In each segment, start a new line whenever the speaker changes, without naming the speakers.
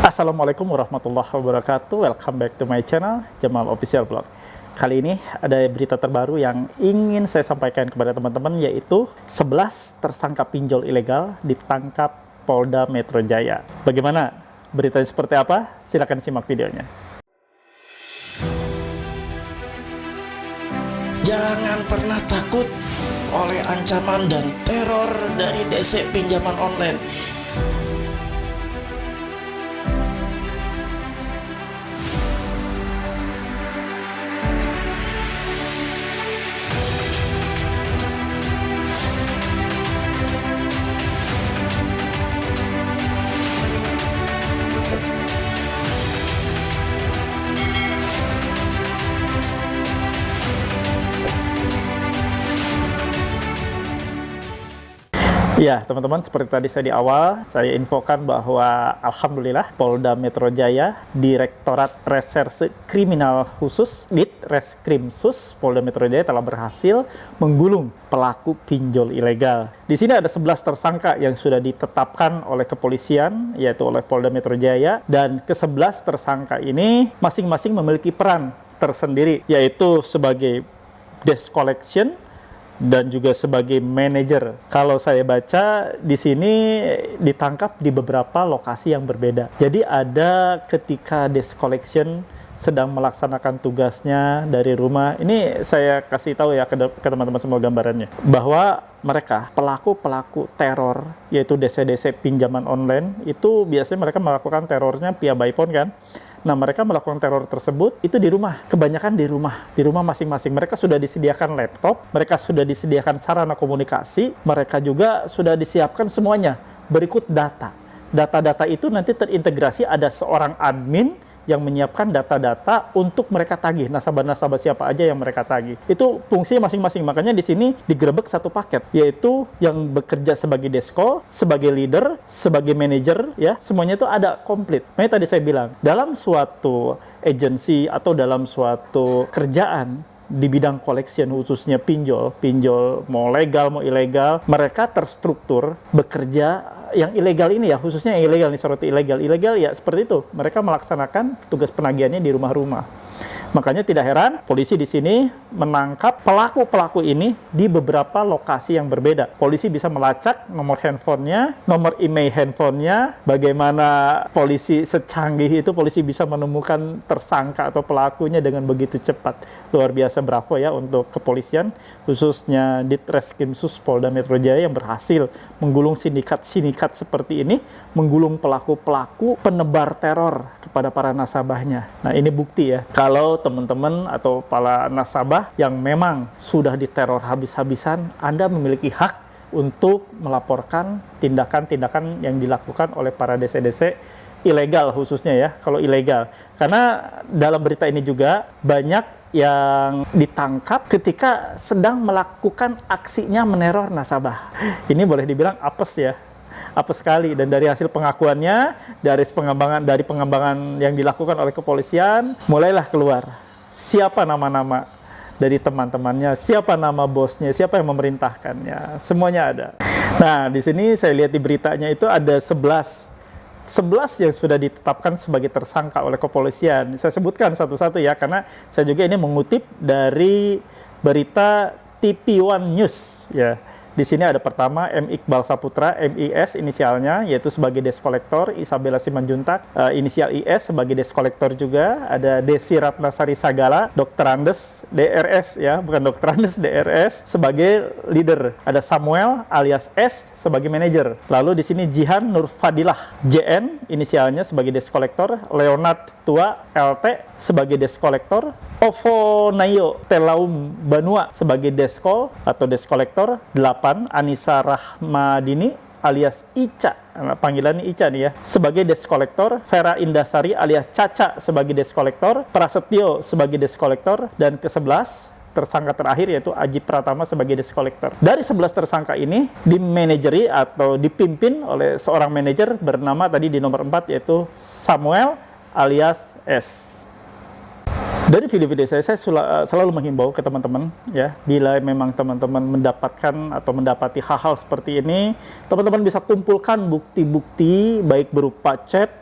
Assalamualaikum warahmatullahi wabarakatuh. Welcome back to my channel, Jamal Official Vlog. Kali ini ada berita terbaru yang ingin saya sampaikan kepada teman-teman, yaitu 11 tersangka pinjol ilegal ditangkap Polda Metro Jaya. Bagaimana? Beritanya seperti apa? Silakan simak videonya.
Jangan pernah takut oleh ancaman dan teror dari DC pinjaman online.
Ya, teman-teman, seperti tadi saya di awal, saya infokan bahwa Alhamdulillah Polda Metro Jaya, Direktorat Reserse Kriminal Khusus, Ditreskrimsus Polda Metro Jaya telah berhasil menggulung pelaku pinjol ilegal. Di sini ada 11 tersangka yang sudah ditetapkan oleh kepolisian, yaitu oleh Polda Metro Jaya, dan ke-11 tersangka ini masing-masing memiliki peran tersendiri, yaitu sebagai desk collection dan juga sebagai manajer. Kalau saya baca di sini ditangkap di beberapa lokasi yang berbeda. Jadi ada ketika desk collection sedang melaksanakan tugasnya dari rumah. Ini saya kasih tahu ya ke teman-teman semua gambarannya, bahwa mereka pelaku-pelaku teror, yaitu DC-DC pinjaman online, itu biasanya mereka melakukan terornya via by phone kan. Nah, mereka melakukan teror tersebut itu di rumah, kebanyakan di rumah masing-masing. Mereka sudah disediakan laptop, mereka sudah disediakan sarana komunikasi, mereka juga sudah disiapkan semuanya. Berikut data. Data-data itu nanti terintegrasi, ada seorang admin yang menyiapkan data-data untuk mereka tagih, nasabah-nasabah siapa aja yang mereka tagih. Itu fungsinya masing-masing. Makanya di sini digerebek satu paket, yaitu yang bekerja sebagai desko, sebagai leader, sebagai manajer, ya, semuanya itu ada komplit. Makanya tadi saya bilang, dalam suatu agensi atau dalam suatu kerjaan di bidang collection, khususnya pinjol mau legal mau ilegal, mereka terstruktur bekerja. Yang ilegal ini ya, khususnya yang ilegal, nih soroti ilegal ya seperti itu, mereka melaksanakan tugas penagihannya di rumah-rumah. Makanya tidak heran polisi di sini menangkap pelaku-pelaku ini di beberapa lokasi yang berbeda. Polisi bisa melacak nomor handphonenya, nomor email handphonenya. Bagaimana polisi secanggih itu, polisi bisa menemukan tersangka atau pelakunya dengan begitu cepat. Luar biasa, bravo ya untuk kepolisian, khususnya Ditreskrimsus Polda Metro Jaya yang berhasil menggulung sindikat seperti ini, menggulung pelaku-pelaku penebar teror kepada para nasabahnya. Nah, ini bukti ya, kalau teman-teman atau para nasabah yang memang sudah diteror habis-habisan, Anda memiliki hak untuk melaporkan tindakan-tindakan yang dilakukan oleh para DC-DC ilegal, khususnya ya, kalau ilegal. Karena dalam berita ini juga banyak yang ditangkap ketika sedang melakukan aksinya meneror nasabah. Ini boleh dibilang apes ya, apes sekali. Dan dari hasil pengakuannya, dari pengembangan yang dilakukan oleh kepolisian, mulailah keluar siapa nama-nama dari teman-temannya, siapa nama bosnya, siapa yang memerintahkannya, semuanya ada. Nah, di sini saya lihat di beritanya itu ada 11 yang sudah ditetapkan sebagai tersangka oleh kepolisian. Saya sebutkan satu-satu ya, karena saya juga ini mengutip dari berita TV One News ya. Di sini ada pertama M. Iqbal Saputra, MIS inisialnya, yaitu sebagai desk collector. Isabella Simanjuntak, inisial IS, sebagai desk collector juga. Ada Desi Ratnasari Sagala, Dr. Andes, DRS ya, bukan Dr. Andes, DRS, sebagai leader. Ada Samuel alias S sebagai manager. Lalu di sini Jihan Nur Fadilah, JN inisialnya, sebagai desk collector. Leonard Tua, LT, sebagai desk collector. Ovo Nayo Telaum Banua sebagai desko atau desk collector. 8. Anissa Rahmadini alias Ica, panggilannya Ica nih ya, sebagai desk collector. Vera Indasari alias Caca sebagai desk collector. Prasetyo sebagai desk collector. Dan ke-11 tersangka terakhir yaitu Aji Pratama sebagai desk collector. Dari 11 tersangka ini dimanajeri atau dipimpin oleh seorang manajer bernama tadi di nomor 4, yaitu Samuel alias S. Dari video-video saya selalu menghimbau ke teman-teman ya, bila memang teman-teman mendapatkan atau mendapati hal-hal seperti ini, teman-teman bisa kumpulkan bukti-bukti baik berupa chat,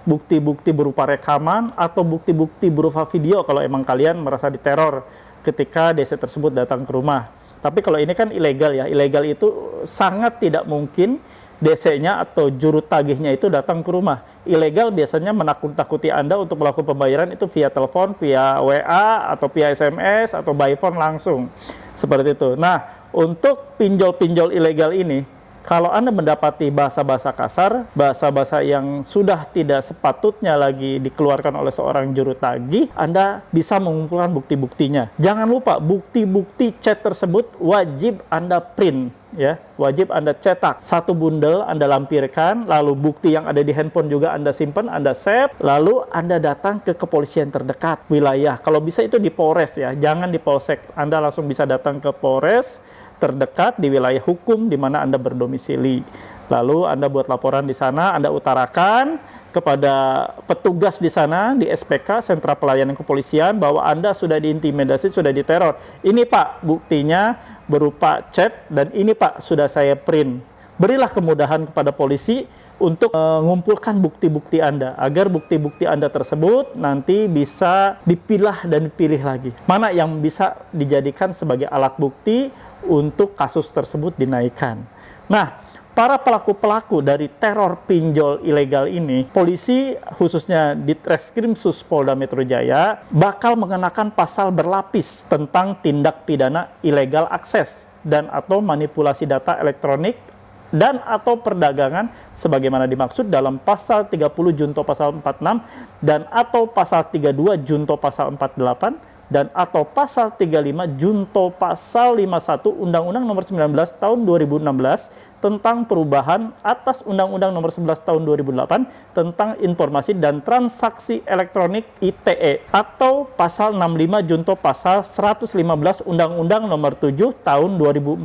bukti-bukti berupa rekaman atau bukti-bukti berupa video kalau emang kalian merasa diteror ketika DC tersebut datang ke rumah. Tapi kalau ini kan ilegal ya, ilegal itu sangat tidak mungkin DC-nya atau juru tagihnya itu datang ke rumah. Ilegal biasanya menakut-takuti Anda untuk melakukan pembayaran itu via telepon, via WA, atau via SMS, atau by phone langsung. Seperti itu. Nah, untuk pinjol-pinjol ilegal ini, kalau Anda mendapati bahasa-bahasa kasar, bahasa-bahasa yang sudah tidak sepatutnya lagi dikeluarkan oleh seorang juru tagih, Anda bisa mengumpulkan bukti-buktinya. Jangan lupa, bukti-bukti chat tersebut wajib Anda print, ya, wajib Anda cetak. Satu bundel Anda lampirkan, lalu bukti yang ada di handphone juga Anda simpan, Anda save, lalu Anda datang ke kepolisian terdekat wilayah. Kalau bisa itu di Polres ya, jangan di Polsek. Anda langsung bisa datang ke Polres terdekat di wilayah hukum di mana Anda berdomisili. Lalu Anda buat laporan di sana, Anda utarakan kepada petugas di sana, di SPK, Sentra Pelayanan Kepolisian, bahwa Anda sudah diintimidasi, sudah diteror. Ini Pak, buktinya berupa chat, dan ini Pak, sudah saya print. Berilah kemudahan kepada polisi untuk mengumpulkan bukti-bukti Anda, agar bukti-bukti Anda tersebut nanti bisa dipilah dan dipilih lagi. Mana yang bisa dijadikan sebagai alat bukti untuk kasus tersebut dinaikkan. Nah, para pelaku-pelaku dari teror pinjol ilegal ini, polisi khususnya di Ditreskrimsus Polda Metro Jaya bakal mengenakan pasal berlapis tentang tindak pidana ilegal akses dan atau manipulasi data elektronik dan atau perdagangan sebagaimana dimaksud dalam pasal 30 Junto pasal 46 dan atau pasal 32 Junto pasal 48 dan atau pasal 35 Junto pasal 51 Undang-Undang Nomor 19 Tahun 2016 tentang perubahan atas Undang-Undang Nomor 11 Tahun 2008 tentang informasi dan transaksi elektronik ITE atau pasal 65 Junto pasal 115 Undang-Undang Nomor 7 Tahun 2014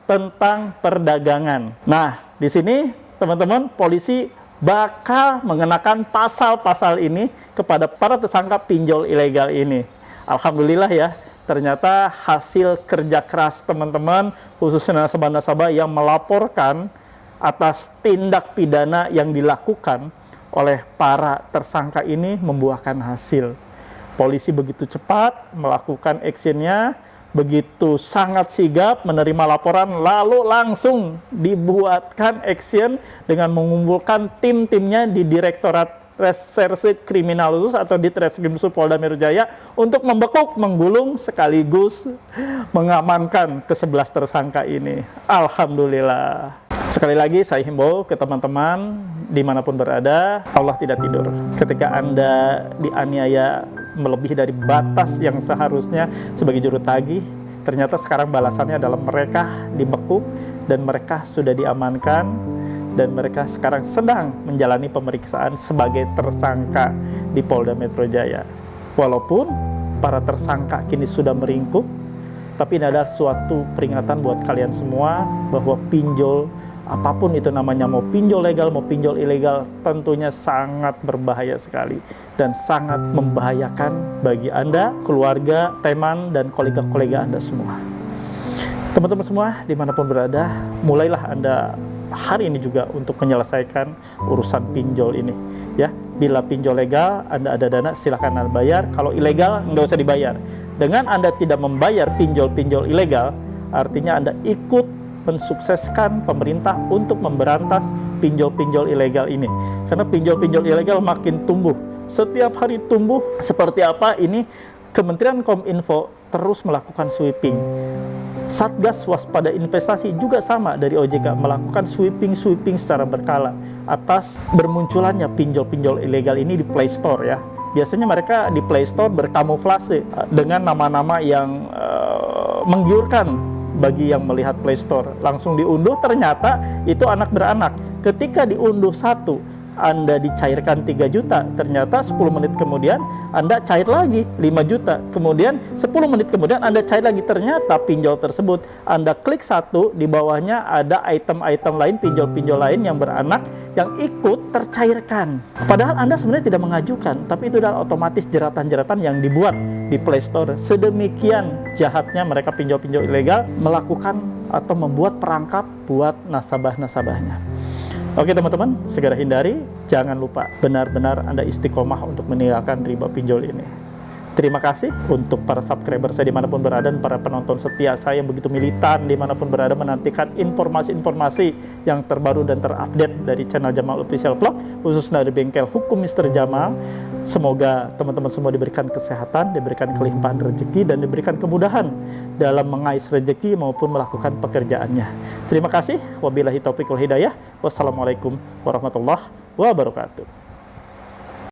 tentang perdagangan. Nah, di sini teman-teman polisi bakal mengenakan pasal-pasal ini kepada para tersangka pinjol ilegal ini. Alhamdulillah ya, ternyata hasil kerja keras teman-teman, khususnya nasabah-nasabah yang melaporkan atas tindak pidana yang dilakukan oleh para tersangka ini membuahkan hasil. Polisi begitu cepat melakukan actionnya, begitu sangat sigap menerima laporan, lalu langsung dibuatkan action dengan mengumpulkan tim-timnya di Direktorat Reserse Kriminal Khusus atau Ditreskrimsus Polda Metro Jaya untuk membekuk, menggulung, sekaligus mengamankan ke-11 tersangka ini. Alhamdulillah. Sekali lagi saya himbau ke teman-teman dimanapun berada, Allah tidak tidur. Ketika Anda dianiaya melebihi dari batas yang seharusnya sebagai juru tagih, ternyata sekarang balasannya adalah mereka dibekuk dan mereka sudah diamankan. Dan mereka sekarang sedang menjalani pemeriksaan sebagai tersangka di Polda Metro Jaya. Walaupun para tersangka kini sudah meringkuk, tapi ini adalah suatu peringatan buat kalian semua bahwa pinjol, apapun itu namanya, mau pinjol legal, mau pinjol ilegal, tentunya sangat berbahaya sekali dan sangat membahayakan bagi Anda, keluarga, teman, dan kolega-kolega Anda semua. Teman-teman semua, dimanapun berada, mulailah Anda hari ini juga untuk menyelesaikan urusan pinjol ini ya. Bila pinjol legal Anda ada dana, silakan Anda bayar. Kalau ilegal nggak usah dibayar. Dengan Anda tidak membayar pinjol-pinjol ilegal, artinya Anda ikut mensukseskan pemerintah untuk memberantas pinjol-pinjol ilegal ini. Karena pinjol-pinjol ilegal makin tumbuh, setiap hari tumbuh. Seperti apa ini? Kementerian Kominfo terus melakukan sweeping. Satgas Waspada Investasi juga sama dari OJK melakukan sweeping secara berkala atas bermunculannya pinjol-pinjol ilegal ini di Play Store ya. Biasanya mereka di Play Store berkamuflase dengan nama-nama yang menggiurkan bagi yang melihat Play Store. Langsung diunduh, ternyata itu anak beranak. Ketika diunduh satu, Anda dicairkan 3 juta, ternyata 10 menit kemudian Anda cair lagi 5 juta, kemudian 10 menit kemudian Anda cair lagi, ternyata pinjol tersebut Anda klik satu, di bawahnya ada item-item lain, pinjol-pinjol lain yang beranak yang ikut tercairkan. Padahal Anda sebenarnya tidak mengajukan, tapi itu adalah otomatis jeratan-jeratan yang dibuat di Play Store. Sedemikian jahatnya mereka pinjol-pinjol ilegal melakukan atau membuat perangkap buat nasabah-nasabahnya. Oke teman-teman, segera hindari. Jangan lupa benar-benar Anda istiqomah untuk meninggalkan riba pinjol ini. Terima kasih untuk para subscriber saya dimanapun berada, dan para penonton setia saya yang begitu militan dimanapun berada menantikan informasi-informasi yang terbaru dan terupdate dari channel Jamal Official Vlog, khususnya dari bengkel hukum Mr. Jamal. Semoga teman-teman semua diberikan kesehatan, diberikan kelimpahan rezeki, dan diberikan kemudahan dalam mengais rezeki maupun melakukan pekerjaannya. Terima kasih. Wabillahi taufiq wal hidayah. Wassalamualaikum warahmatullahi wabarakatuh.